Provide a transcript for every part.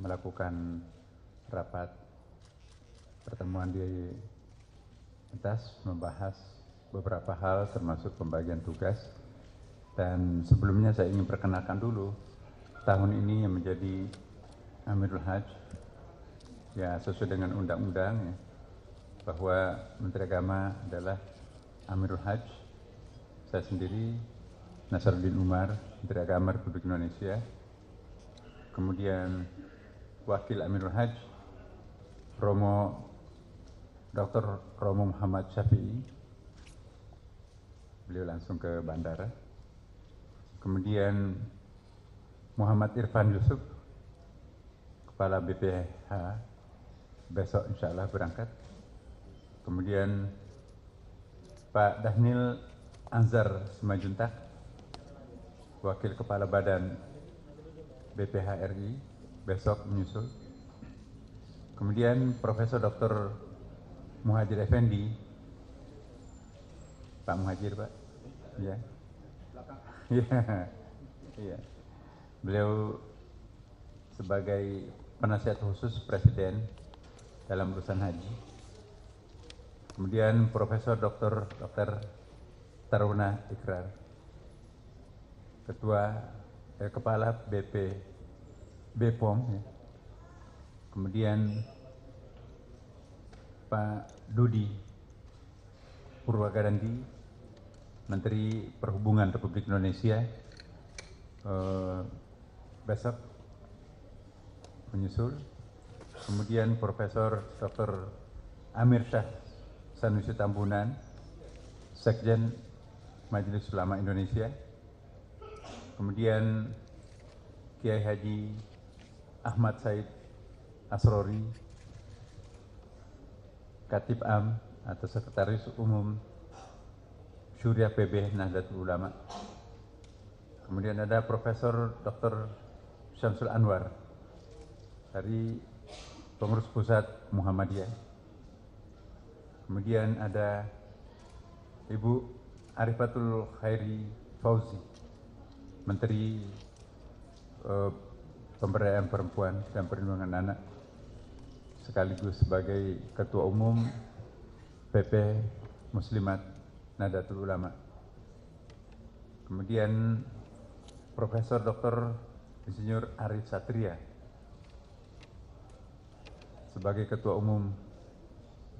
melakukan rapat pertemuan di atas membahas beberapa hal termasuk pembagian tugas. Dan sebelumnya saya ingin perkenalkan dulu tahun ini yang menjadi Amirul Hajj ya sesuai dengan undang-undang ya, bahwa Menteri Agama adalah Amirul Hajj. Saya sendiri Nasaruddin Umar, Menteri Agama Republik Indonesia. Kemudian Wakil Amirul Hajj Dr. Romo Muhammad Syafi'i, beliau langsung ke bandara. Kemudian Muhammad Irfan Yusuf, Kepala BPH, besok insya Allah berangkat. Kemudian Pak Dhanil Anzar Simajuntak, Wakil Kepala Badan BPH RI, besok menyusul. Kemudian Profesor Dr. Muhajir Effendi, Pak Muhajir, Pak, ya, ya, beliau sebagai penasihat khusus Presiden dalam urusan haji. Kemudian Profesor Dr. Taruna Ikrar, Kepala BPOM, ya. Kemudian Pak Dudi Purwagarandi, Menteri Perhubungan Republik Indonesia, besok menyusul. Kemudian Profesor Dr. Amir Syah Sanusi Tambunan, Sekjen Majelis Ulama Indonesia. Kemudian Kiai Haji Ahmad Said Asrori, Katib Am atau Sekretaris Umum Syuriah PB Nahdlatul Ulama. Kemudian ada Profesor Dr. Syamsul Anwar dari Pengurus Pusat Muhammadiyah. Kemudian ada Ibu Arifatul Khairi Fauzi, Menteri Pemberdayaan Perempuan dan Perlindungan Anak, sekaligus sebagai Ketua Umum PP Muslimat Nahdlatul Ulama. Kemudian Profesor Dr. Insinyur Arif Satria sebagai Ketua Umum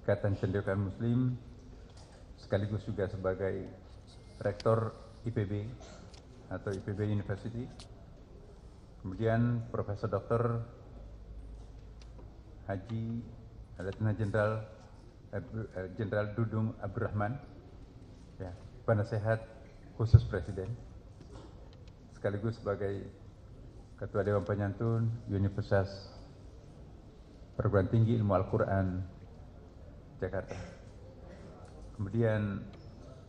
Ikatan Cendekiawan Muslim, sekaligus juga sebagai Rektor IPB atau IPB University. Kemudian Profesor Dr. Haji Letnan Jenderal Dudung Abdurrahman, ya, penasehat khusus Presiden, sekaligus sebagai Ketua Dewan Penyantun Universitas Perguruan Tinggi Ilmu Al-Quran Jakarta. Kemudian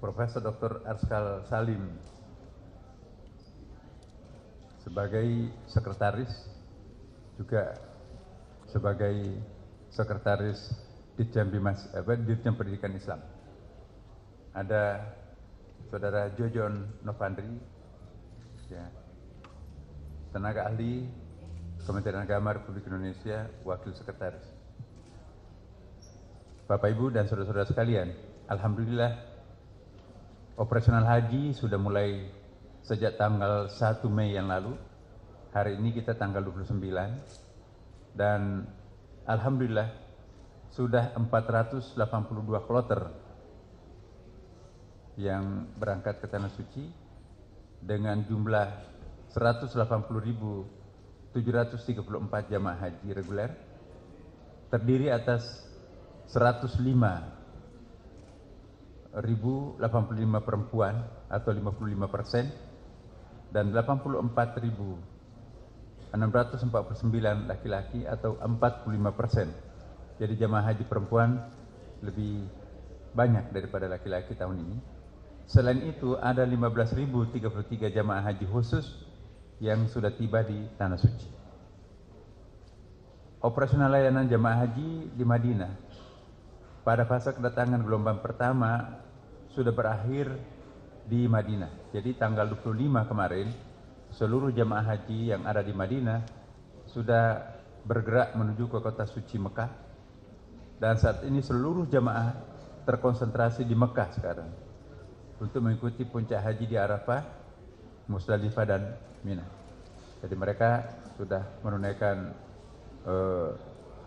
Profesor Dr. Arskal Salim sebagai sekretaris, juga sebagai sekretaris Ditjen Pendidikan Islam. Ada Saudara Jojon Novandri, ya, tenaga ahli Kementerian Agama Republik Indonesia, Wakil Sekretaris. Bapak Ibu dan saudara-saudara sekalian, alhamdulillah operasional haji sudah mulai sejak tanggal 1 Mei yang lalu. Hari ini kita tanggal 29 dan alhamdulillah sudah 482 kloter yang berangkat ke Tanah Suci dengan jumlah 180.734 jamaah haji reguler, terdiri atas 105.085 perempuan atau 55%, dan 84.649 laki-laki atau 45%. Jadi jamaah haji perempuan lebih banyak daripada laki-laki tahun ini. Selain itu ada 15.033 jamaah haji khusus yang sudah tiba di Tanah Suci. Operasional layanan jamaah haji di Madinah pada fase kedatangan gelombang pertama sudah berakhir di Madinah. Jadi tanggal 25 kemarin seluruh jamaah haji yang ada di Madinah sudah bergerak menuju ke kota suci Mekah. Dan saat ini seluruh jamaah terkonsentrasi di Mekah sekarang untuk mengikuti puncak haji di Arafah, Musdalifah dan Mina. Jadi mereka sudah menunaikan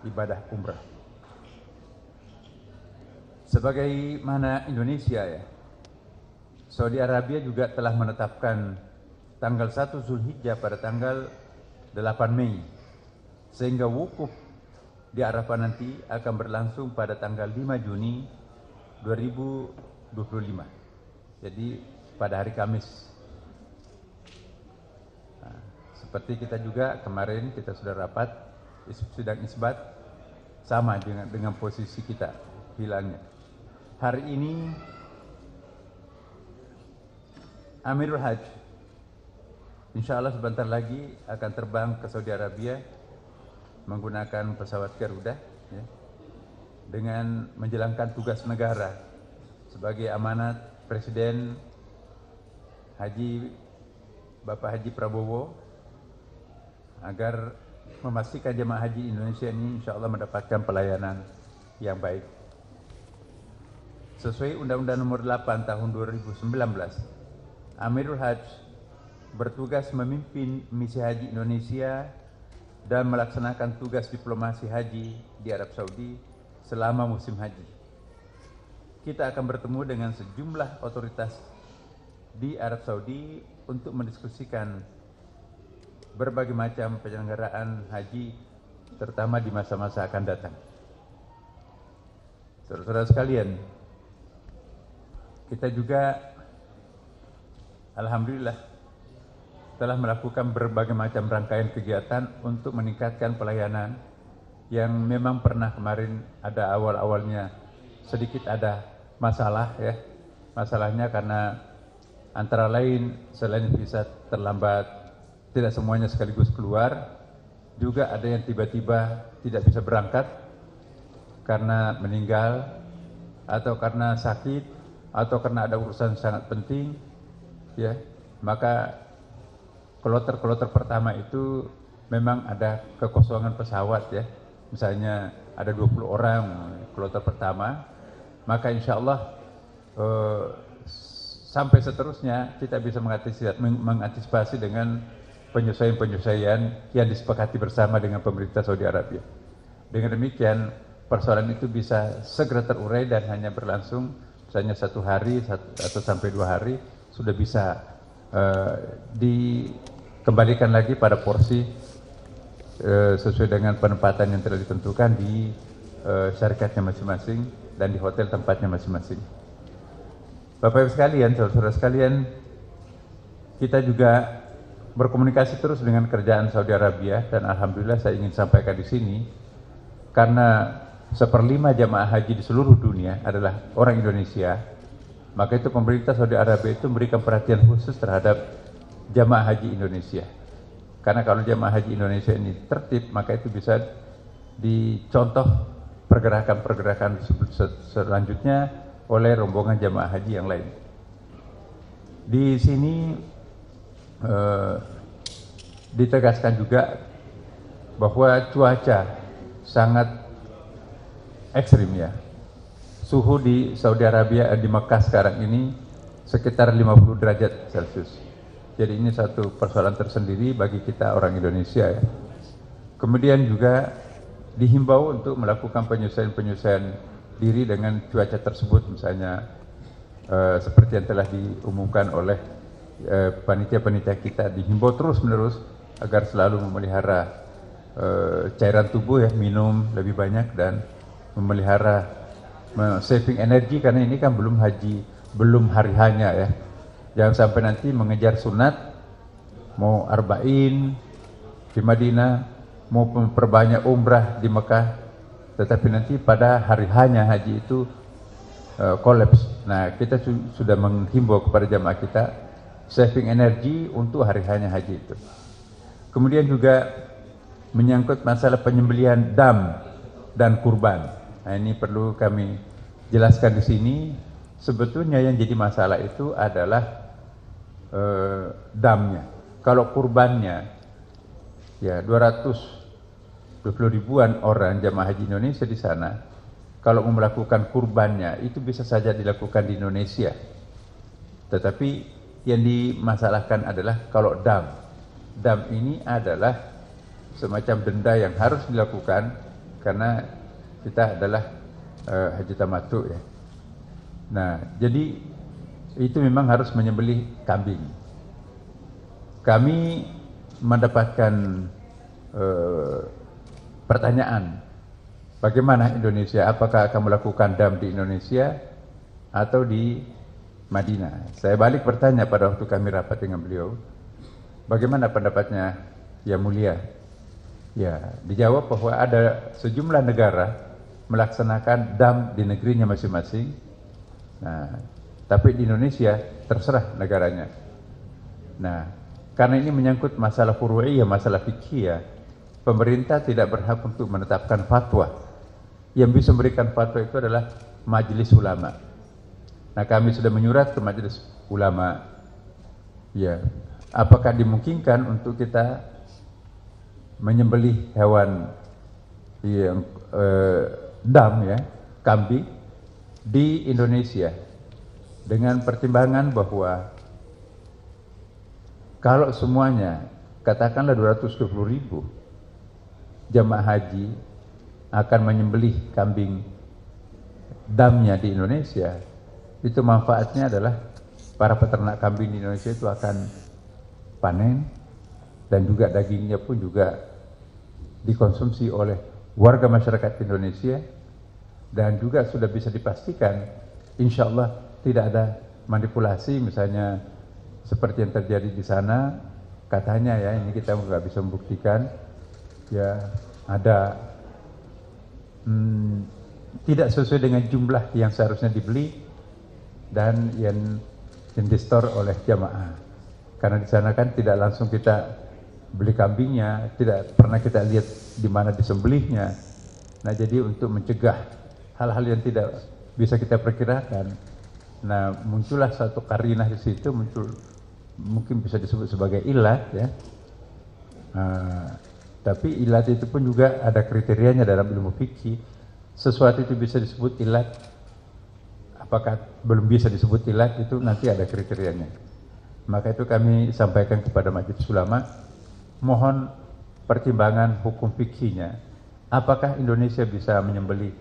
ibadah umrah. Sebagaimana Indonesia ya, Saudi Arabia juga telah menetapkan tanggal 1 Zulhijjah pada tanggal 8 Mei, sehingga wukuf di Arafah nanti akan berlangsung pada tanggal 5 Juni 2025. Jadi pada hari Kamis. Nah, seperti kita juga kemarin kita sudah rapat sidang isbat, sama dengan posisi kita hilangnya. Hari ini Amirul Hajj insya Allah sebentar lagi akan terbang ke Saudi Arabia menggunakan pesawat Garuda ya, dengan menjalankan tugas negara sebagai amanat Presiden Bapak Haji Prabowo agar memastikan jemaah haji Indonesia ini insya Allah mendapatkan pelayanan yang baik. Sesuai Undang-Undang Nomor 8 Tahun 2019, Amirul Hajj bertugas memimpin misi haji Indonesia dan melaksanakan tugas diplomasi haji di Arab Saudi selama musim haji. Kita akan bertemu dengan sejumlah otoritas di Arab Saudi untuk mendiskusikan berbagai macam penyelenggaraan haji, terutama di masa-masa akan datang. Saudara-saudara sekalian, kita juga alhamdulillah telah melakukan berbagai macam rangkaian kegiatan untuk meningkatkan pelayanan yang memang pernah kemarin ada awal-awalnya sedikit ada masalah ya. Masalahnya karena antara lain selain visa terlambat, tidak semuanya sekaligus keluar, juga ada yang tiba-tiba tidak bisa berangkat karena meninggal atau karena sakit atau karena ada urusan sangat penting ya. Maka kloter pertama itu memang ada kekosongan pesawat ya. Misalnya ada 20 orang kloter pertama, maka insya Allah sampai seterusnya kita bisa mengantisipasi dengan penyesuaian-penyesuaian yang disepakati bersama dengan pemerintah Saudi Arabia. Dengan demikian persoalan itu bisa segera terurai dan hanya berlangsung misalnya 1 hari atau sampai 2 hari sudah bisa dikembalikan lagi pada porsi sesuai dengan penempatan yang telah ditentukan di syarikatnya masing-masing dan di hotel tempatnya masing-masing. Bapak Ibu sekalian, saudara-saudara sekalian, kita juga berkomunikasi terus dengan kerajaan Saudi Arabia dan alhamdulillah saya ingin sampaikan di sini karena 1/5 jamaah haji di seluruh dunia adalah orang Indonesia, maka itu pemerintah Saudi Arabia itu memberikan perhatian khusus terhadap jamaah haji Indonesia. Karena kalau jamaah haji Indonesia ini tertib, maka itu bisa dicontoh pergerakan-pergerakan selanjutnya oleh rombongan jamaah haji yang lain. Di sini ditegaskan juga bahwa cuaca sangat ekstrim ya. Suhu di Saudi Arabia di Mekah sekarang ini sekitar 50 derajat Celcius. Jadi ini satu persoalan tersendiri bagi kita orang Indonesia ya. Kemudian juga dihimbau untuk melakukan penyesuaian diri dengan cuaca tersebut, misalnya seperti yang telah diumumkan oleh panitia-panitia kita, dihimbau terus-menerus agar selalu memelihara cairan tubuh ya, minum lebih banyak dan memelihara saving energi karena ini kan belum hari hanya ya. Jangan sampai nanti mengejar sunat, mau arba'in di Madinah, mau memperbanyak umrah di Mekah, tetapi nanti pada hari hanya haji itu kolaps. Nah, kita sudah menghimbau kepada jamaah kita saving energi untuk hari hanya haji itu. Kemudian juga menyangkut masalah penyembelihan dam dan kurban. Nah, ini perlu kami jelaskan di sini. Sebetulnya yang jadi masalah itu adalah damnya. Kalau kurbannya ya 200 20 ribuan orang jamaah haji Indonesia di sana, kalau mau melakukan kurbannya itu bisa saja dilakukan di Indonesia. Tetapi yang dimasalahkan adalah kalau dam. Dam ini adalah semacam denda yang harus dilakukan karena kita adalah haji tamattu ya. Nah, jadi itu memang harus menyembelih kambing. Kami mendapatkan pertanyaan, bagaimana Indonesia? Apakah akan melakukan dam di Indonesia atau di Madinah? Saya balik bertanya pada waktu kami rapat dengan beliau, bagaimana pendapatnya Yang Mulia? Ya, dijawab bahwa ada sejumlah negara melaksanakan dam di negerinya masing-masing. Nah, tapi di Indonesia terserah negaranya. Nah, karena ini menyangkut masalah furu'iyah, masalah fikih, pemerintah tidak berhak untuk menetapkan fatwa. Yang bisa memberikan fatwa itu adalah majelis ulama. Nah, kami sudah menyurat ke majelis ulama. Ya, apakah dimungkinkan untuk kita menyembelih hewan yang dam ya, kambing di Indonesia dengan pertimbangan bahwa kalau semuanya katakanlah 220.000 jamaah haji akan menyembelih kambing damnya di Indonesia, itu manfaatnya adalah para peternak kambing di Indonesia itu akan panen dan juga dagingnya pun juga dikonsumsi oleh warga masyarakat Indonesia, dan juga sudah bisa dipastikan insya Allah tidak ada manipulasi misalnya seperti yang terjadi di sana. Katanya ya, ini kita nggak bisa membuktikan ya, ada tidak sesuai dengan jumlah yang seharusnya dibeli dan yang di-store oleh jamaah, karena di sana kan tidak langsung kita beli kambingnya, tidak pernah kita lihat di mana disembelihnya. Nah, jadi untuk mencegah hal-hal yang tidak bisa kita perkirakan, nah muncullah satu karinah di situ, muncul mungkin bisa disebut sebagai ilat ya. Tapi ilat itu pun juga ada kriterianya dalam ilmu fikih. Sesuatu itu bisa disebut ilat, apakah belum bisa disebut ilat, itu nanti ada kriterianya. Maka itu kami sampaikan kepada majelis ulama, mohon pertimbangan hukum fikihnya, apakah Indonesia bisa menyembelih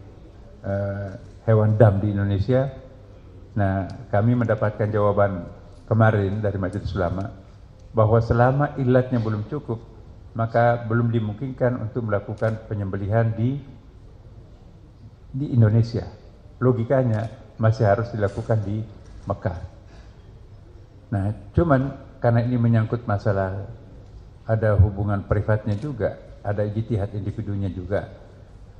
hewan dam di Indonesia. Nah, kami mendapatkan jawaban kemarin dari majelis ulama bahwa selama ilatnya belum cukup, maka belum dimungkinkan untuk melakukan penyembelihan di Indonesia. Logikanya masih harus dilakukan di Mekah. Nah, cuman karena ini menyangkut masalah ada hubungan privatnya juga, ada ijtihad individunya juga.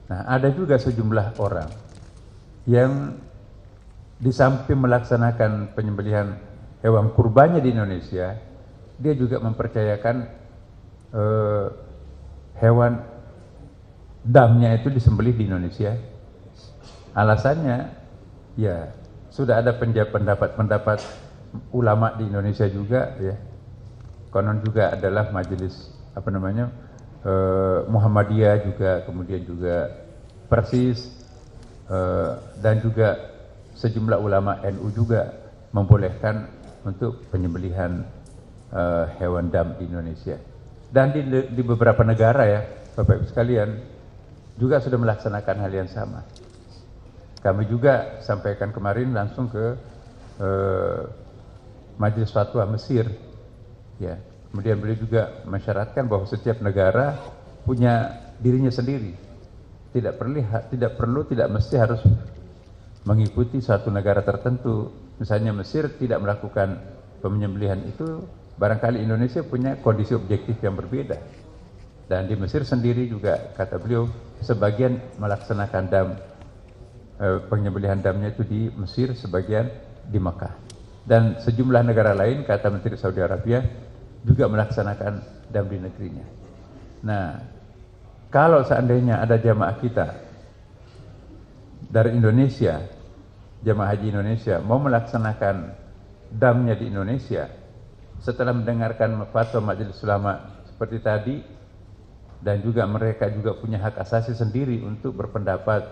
Nah, ada juga sejumlah orang yang di samping melaksanakan penyembelihan hewan kurbannya di Indonesia, dia juga mempercayakan hewan damnya itu disembelih di Indonesia. Alasannya, ya sudah ada pendapat ulama di Indonesia juga, ya. Konon juga adalah majelis Muhammadiyah juga, kemudian juga Persis, dan juga sejumlah ulama NU juga membolehkan untuk penyembelihan hewan dam di Indonesia. Dan di beberapa negara ya, Bapak Ibu sekalian, juga sudah melaksanakan hal yang sama. Kami juga sampaikan kemarin langsung ke Majelis Fatwa Mesir, ya. Kemudian beliau juga mensyaratkan bahwa setiap negara punya dirinya sendiri, tidak mesti harus mengikuti suatu negara tertentu. Misalnya Mesir tidak melakukan penyembelihan itu, barangkali Indonesia punya kondisi objektif yang berbeda. Dan di Mesir sendiri juga, kata beliau, sebagian melaksanakan dam, penyembelihan damnya itu di Mesir, sebagian di Makkah. Dan sejumlah negara lain, kata Menteri Saudi Arabia, juga melaksanakan dam di negerinya. Nah, kalau seandainya ada jamaah kita dari Indonesia, jamaah haji Indonesia, mau melaksanakan damnya di Indonesia, setelah mendengarkan fatwa majelis ulama seperti tadi, dan juga mereka juga punya hak asasi sendiri untuk berpendapat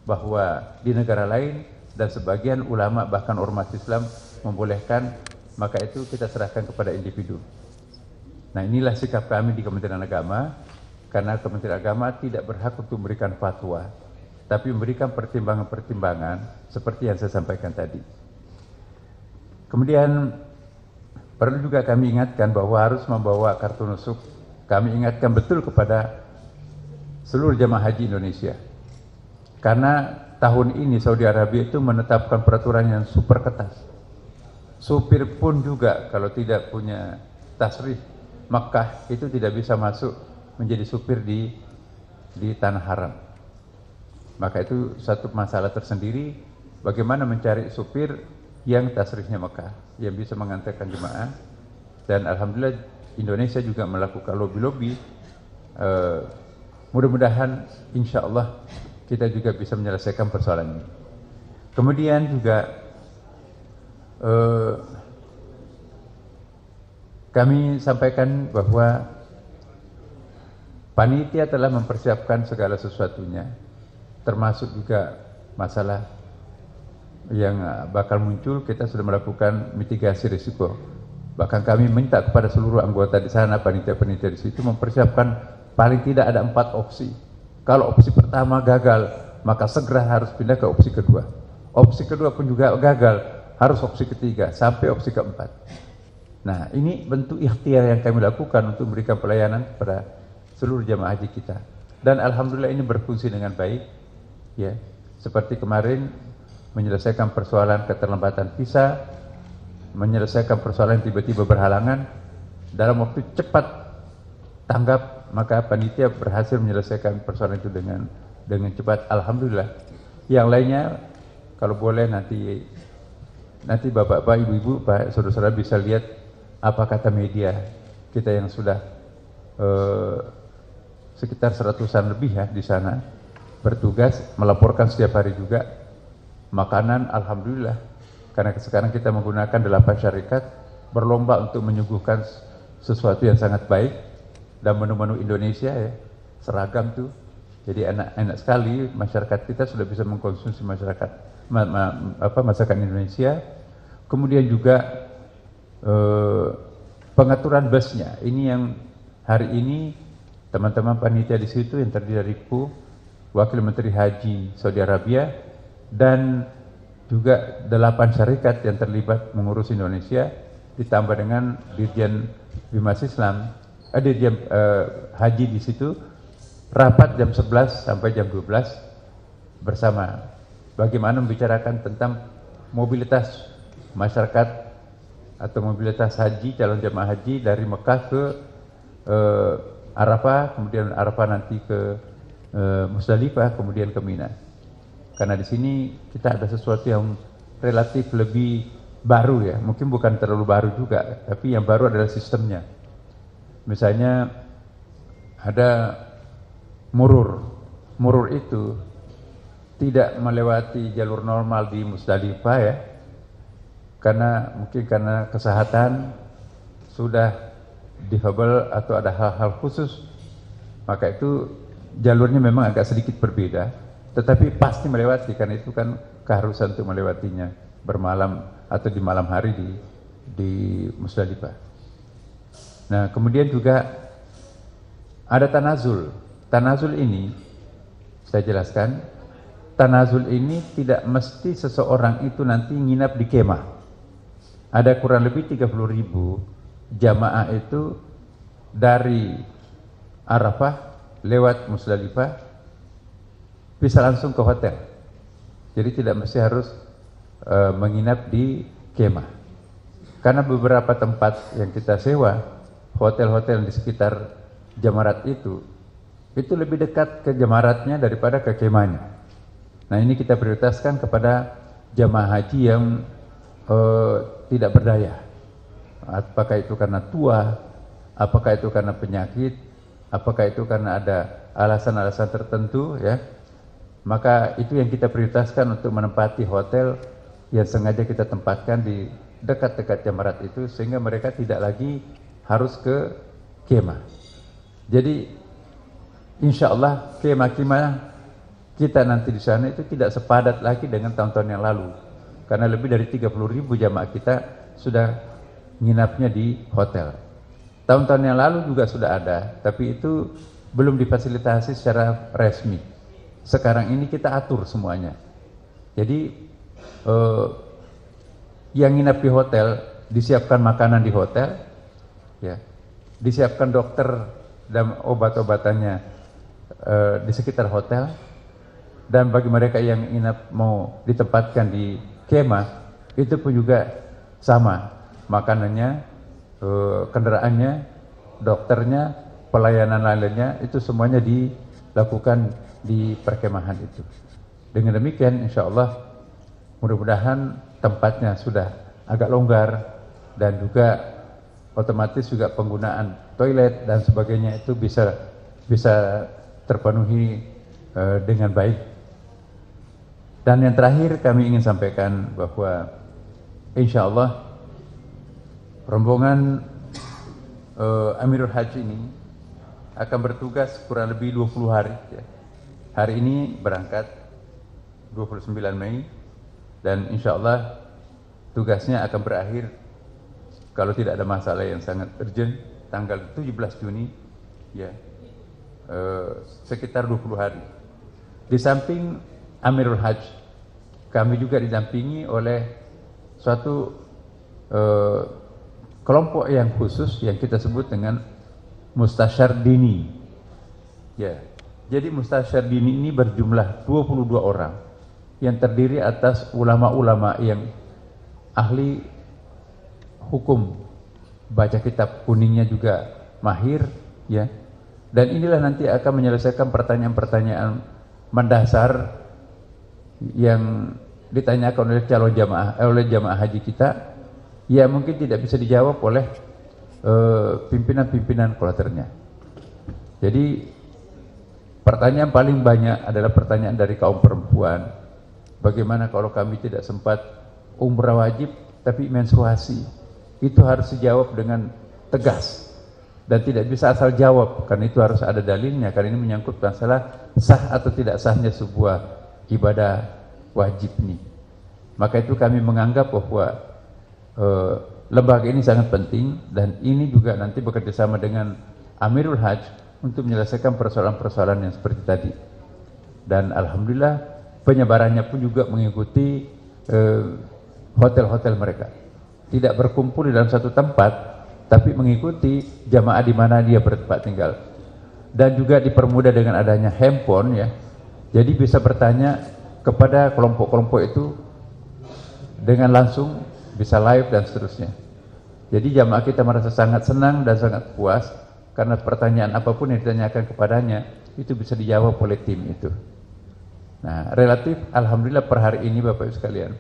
bahwa di negara lain dan sebagian ulama bahkan ormas Islam membolehkan, maka itu kita serahkan kepada individu. Nah, inilah sikap kami di Kementerian Agama, karena Kementerian Agama tidak berhak untuk memberikan fatwa, tapi memberikan pertimbangan-pertimbangan seperti yang saya sampaikan tadi. Kemudian perlu juga kami ingatkan bahwa harus membawa kartu nusuk. Kami ingatkan betul kepada seluruh jamaah haji Indonesia, karena tahun ini Saudi Arabia itu menetapkan peraturan yang super ketat. Supir pun juga kalau tidak punya tasrih Makkah itu tidak bisa masuk menjadi supir di tanah haram. Maka itu satu masalah tersendiri, bagaimana mencari supir yang tasrihnya Makkah, yang bisa mengantarkan jemaah. Dan alhamdulillah Indonesia juga melakukan lobby-lobby. Mudah-mudahan insya Allah kita juga bisa menyelesaikan persoalan ini. Kemudian juga kami sampaikan bahwa panitia telah mempersiapkan segala sesuatunya, termasuk juga masalah yang bakal muncul. Kita sudah melakukan mitigasi risiko. Bahkan kami minta kepada seluruh anggota di sana, panitia-panitia di situ mempersiapkan paling tidak ada 4 opsi. Kalau opsi pertama gagal, maka segera harus pindah ke opsi kedua. Opsi kedua pun juga gagal, harus opsi ketiga sampai opsi keempat. Nah, ini bentuk ikhtiar yang kami lakukan untuk memberikan pelayanan kepada seluruh jamaah haji kita. Dan alhamdulillah ini berfungsi dengan baik. Ya, seperti kemarin menyelesaikan persoalan keterlambatan visa, menyelesaikan persoalan yang tiba-tiba berhalangan dalam waktu cepat tanggap, maka panitia berhasil menyelesaikan persoalan itu dengan cepat, alhamdulillah. Yang lainnya kalau boleh nanti bapak-bapak, ibu-ibu, pak saudara-saudara bisa lihat apa kata media kita yang sudah sekitar 100-an lebih ya di sana bertugas melaporkan setiap hari juga. Makanan alhamdulillah, karena sekarang kita menggunakan 8 syarikat berlomba untuk menyuguhkan sesuatu yang sangat baik, dan menu-menu Indonesia ya seragam tuh. Jadi enak sekali, masyarakat kita sudah bisa mengkonsumsi masakan Indonesia. Kemudian juga pengaturan busnya, ini yang hari ini teman-teman panitia di situ yang terdiri dari Wakil Menteri Haji Saudi Arabia, dan juga 8 syarikat yang terlibat mengurus Indonesia, ditambah dengan Dirjen Bimas Islam, Dirjen Haji di situ, rapat jam 11 sampai jam 12 bersama. Bagaimana membicarakan tentang mobilitas masyarakat atau mobilitas haji, calon jemaah haji dari Mekah ke Arafah, kemudian Arafah nanti ke Musdalifah, kemudian ke Mina. Karena di sini kita ada sesuatu yang relatif lebih baru ya, mungkin bukan terlalu baru juga, tapi yang baru adalah sistemnya. Misalnya ada murur itu tidak melewati jalur normal di Musdalifah ya, karena mungkin karena kesehatan sudah difabel atau ada hal-hal khusus, maka itu jalurnya memang agak sedikit berbeda. Tetapi pasti melewati, karena itu kan keharusan untuk melewatinya bermalam atau di malam hari di Musdalifah. Nah, kemudian juga ada tanazul. Tanazul ini saya jelaskan, tanazul ini tidak mesti seseorang itu nanti nginap di kemah. Ada kurang lebih 30.000 jamaah itu dari Arafah lewat Musdalifah bisa langsung ke hotel. Jadi tidak mesti harus menginap di kemah. Karena beberapa tempat yang kita sewa, hotel-hotel di sekitar jamarat itu lebih dekat ke jamaratnya daripada ke kemahnya. Nah, ini kita prioritaskan kepada jamaah haji yang tidak berdaya. Apakah itu karena tua, apakah itu karena penyakit, apakah itu karena ada alasan-alasan tertentu ya. Maka itu yang kita prioritaskan untuk menempati hotel yang sengaja kita tempatkan di dekat-dekat jamarat itu, sehingga mereka tidak lagi harus ke kemah. Jadi insya Allah kemah-kemah kita nanti di sana itu tidak sepadat lagi dengan tahun-tahun yang lalu. Karena lebih dari 30.000 jamaah kita sudah nginapnya di hotel. Tahun-tahun yang lalu juga sudah ada, tapi itu belum difasilitasi secara resmi. Sekarang ini kita atur semuanya. Jadi yang nginap di hotel, disiapkan makanan di hotel, ya, disiapkan dokter dan obat-obatannya di sekitar hotel. Dan bagi mereka yang nginap mau ditempatkan di kemah, itu pun juga sama, makanannya, kendaraannya, dokternya, pelayanan lainnya, itu semuanya dilakukan di perkemahan itu. Dengan demikian insya Allah mudah-mudahan tempatnya sudah agak longgar dan juga otomatis juga penggunaan toilet dan sebagainya itu bisa terpenuhi dengan baik. Dan yang terakhir kami ingin sampaikan bahwa insya Allah rombongan Amirul Haji ini akan bertugas kurang lebih 20 hari. Ya. Hari ini berangkat 29 Mei dan insya Allah tugasnya akan berakhir kalau tidak ada masalah yang sangat urgent tanggal 17 Juni, ya, sekitar 20 hari. Di samping Amirul Hajj, kami juga didampingi oleh suatu kelompok yang khusus yang kita sebut dengan Mustasyar Dini. Ya, jadi Mustasyar Dini ini berjumlah 22 orang yang terdiri atas ulama-ulama yang ahli hukum, baca kitab kuningnya juga mahir, ya. Dan inilah nanti akan menyelesaikan pertanyaan-pertanyaan mendasar yang ditanyakan oleh calon jamaah, oleh jamaah haji kita, ya mungkin tidak bisa dijawab oleh pimpinan-pimpinan kloternya. Jadi pertanyaan paling banyak adalah pertanyaan dari kaum perempuan. Bagaimana kalau kami tidak sempat umrah wajib tapi menstruasi? Itu harus dijawab dengan tegas dan tidak bisa asal jawab, karena itu harus ada dalilnya, karena ini menyangkut masalah sah atau tidak sahnya sebuah ibadah wajib nih. Maka itu kami menganggap bahwa lembaga ini sangat penting dan ini juga nanti bekerja sama dengan Amirul Hajj untuk menyelesaikan persoalan-persoalan yang seperti tadi. Dan alhamdulillah penyebarannya pun juga mengikuti hotel-hotel mereka. Tidak berkumpul di dalam satu tempat, tapi mengikuti jamaah di mana dia bertempat tinggal. Dan juga dipermudah dengan adanya handphone, ya. Jadi bisa bertanya kepada kelompok-kelompok itu dengan langsung, bisa live dan seterusnya. Jadi jamaah kita merasa sangat senang dan sangat puas karena pertanyaan apapun yang ditanyakan kepadanya itu bisa dijawab oleh tim itu. Nah, relatif alhamdulillah per hari ini Bapak Ibu sekalian,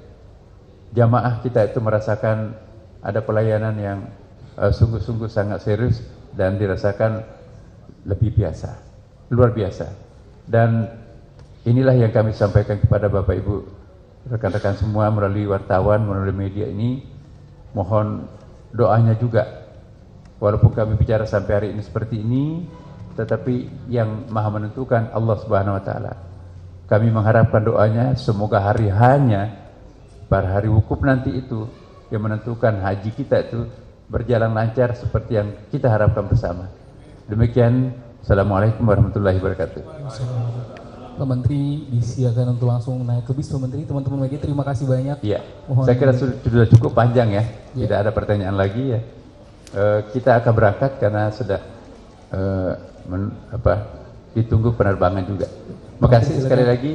jamaah kita itu merasakan ada pelayanan yang sungguh-sungguh sangat serius dan dirasakan lebih biasa, luar biasa. Dan inilah yang kami sampaikan kepada Bapak Ibu, rekan-rekan semua melalui wartawan, melalui media ini. Mohon doanya juga. Walaupun kami bicara sampai hari ini seperti ini, tetapi yang maha menentukan Allah Subhanahu wa Ta'ala. Kami mengharapkan doanya, semoga hari hanya pada hari wukuf nanti itu yang menentukan haji kita itu berjalan lancar seperti yang kita harapkan bersama. Demikian, Assalamualaikum warahmatullahi wabarakatuh. Pak Menteri disiapkan untuk langsung naik ke bis. Pak Menteri, teman-teman media terima kasih banyak. Ya, saya kira sudah cukup panjang ya. Tidak ada pertanyaan lagi ya. Kita akan berangkat karena sudah ditunggu penerbangan juga. Terima kasih sekali lagi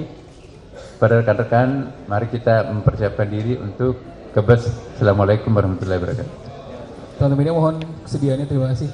pada rekan-rekan. Mari kita mempersiapkan diri untuk ke bus. Assalamualaikum warahmatullahi wabarakatuh. Teman-teman media mohon kesediaannya, terima kasih.